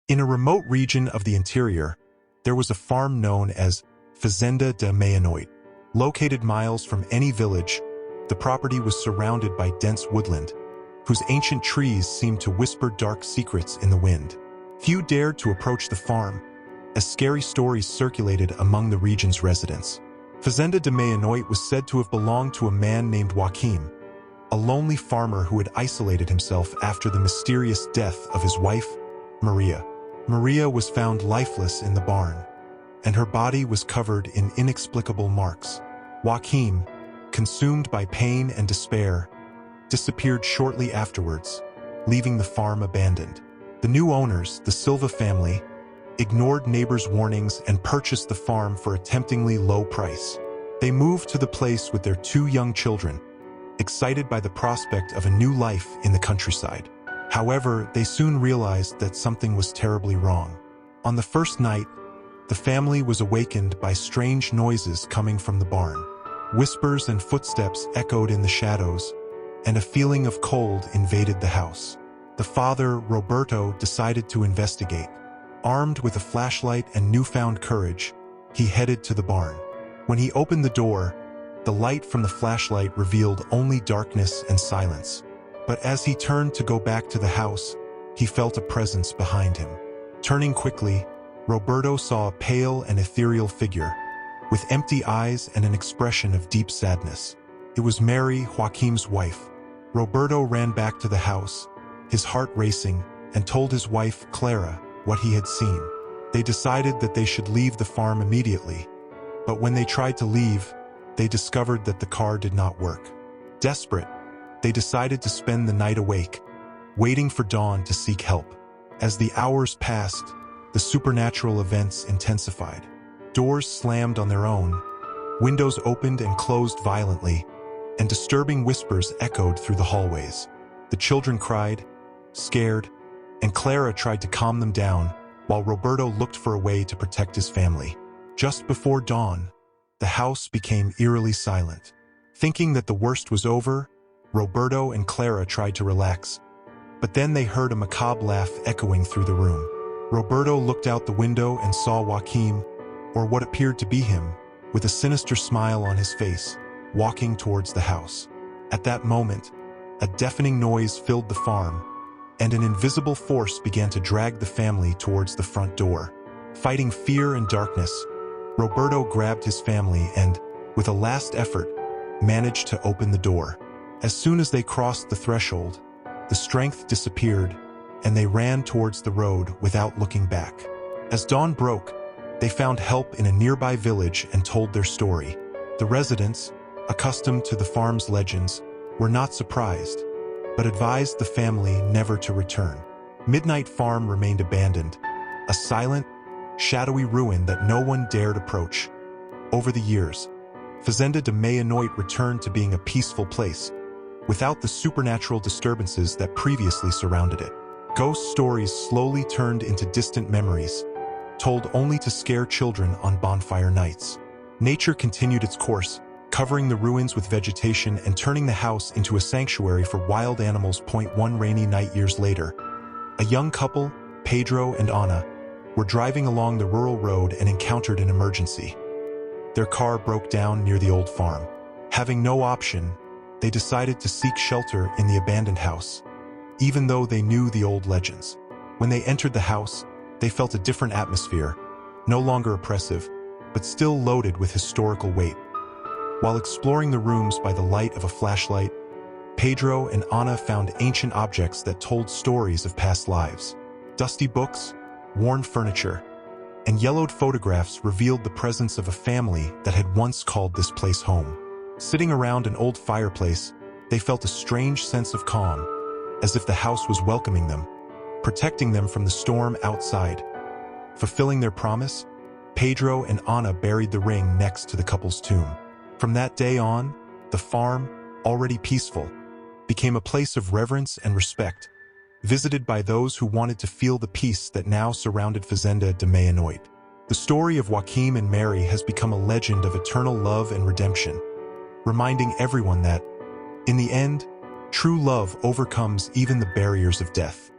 In a remote region of the interior, there was a farm known as Fazenda de Meia-Noite. Located miles from any village, the property was surrounded by dense woodland, whose ancient trees seemed to whisper dark secrets in the wind. Few dared to approach the farm, as scary stories circulated among the region's residents. Fazenda de Meia-Noite was said to have belonged to a man named Joaquim, a lonely farmer who had isolated himself after the mysterious death of his wife, Maria. Maria was found lifeless in the barn, and her body was covered in inexplicable marks. Joaquim, consumed by pain and despair, disappeared shortly afterwards, leaving the farm abandoned. The new owners, the Silva family, ignored neighbors' warnings and purchased the farm for a temptingly low price. They moved to the place with their 2 young children, excited by the prospect of a new life in the countryside. However, they soon realized that something was terribly wrong. On the first night, the family was awakened by strange noises coming from the barn. Whispers and footsteps echoed in the shadows, and a feeling of cold invaded the house. The father, Roberto, decided to investigate. Armed with a flashlight and newfound courage, he headed to the barn. When he opened the door, the light from the flashlight revealed only darkness and silence. But as he turned to go back to the house, he felt a presence behind him. Turning quickly, Roberto saw a pale and ethereal figure, with empty eyes and an expression of deep sadness. It was Mary, Joaquim's wife. Roberto ran back to the house, his heart racing, and told his wife, Clara, what he had seen. They decided that they should leave the farm immediately, but when they tried to leave, they discovered that the car did not work. Desperate, they decided to spend the night awake, waiting for dawn to seek help. As the hours passed, the supernatural events intensified. Doors slammed on their own, windows opened and closed violently, and disturbing whispers echoed through the hallways. The children cried, scared, and Clara tried to calm them down, while Roberto looked for a way to protect his family. Just before dawn, the house became eerily silent. Thinking that the worst was over, Roberto and Clara tried to relax, but then they heard a macabre laugh echoing through the room. Roberto looked out the window and saw Joaquim, or what appeared to be him, with a sinister smile on his face, walking towards the house. At that moment, a deafening noise filled the farm, and an invisible force began to drag the family towards the front door. Fighting fear and darkness, Roberto grabbed his family and, with a last effort, managed to open the door. As soon as they crossed the threshold, the strength disappeared, and they ran towards the road without looking back. As dawn broke, they found help in a nearby village and told their story. The residents, accustomed to the farm's legends, were not surprised, but advised the family never to return. Midnight Farm remained abandoned, a silent, shadowy ruin that no one dared approach. Over the years, Fazenda de Meia-Noite returned to being a peaceful place, without the supernatural disturbances that previously surrounded it. Ghost stories slowly turned into distant memories, told only to scare children on bonfire nights. Nature continued its course, covering the ruins with vegetation and turning the house into a sanctuary for wild animals. One rainy night years later, a young couple, Pedro and Ana, were driving along the rural road and encountered an emergency. Their car broke down near the old farm. Having no option, they decided to seek shelter in the abandoned house, even though they knew the old legends. When they entered the house, they felt a different atmosphere, no longer oppressive, but still loaded with historical weight. While exploring the rooms by the light of a flashlight, Pedro and Ana found ancient objects that told stories of past lives. Dusty books, worn furniture, and yellowed photographs revealed the presence of a family that had once called this place home. Sitting around an old fireplace, they felt a strange sense of calm, as if the house was welcoming them, protecting them from the storm outside. Fulfilling their promise, Pedro and Ana buried the ring next to the couple's tomb. From that day on, the farm, already peaceful, became a place of reverence and respect, visited by those who wanted to feel the peace that now surrounded Fazenda de Meia-Noite. The story of Joaquim and Mary has become a legend of eternal love and redemption, reminding everyone that, in the end, true love overcomes even the barriers of death.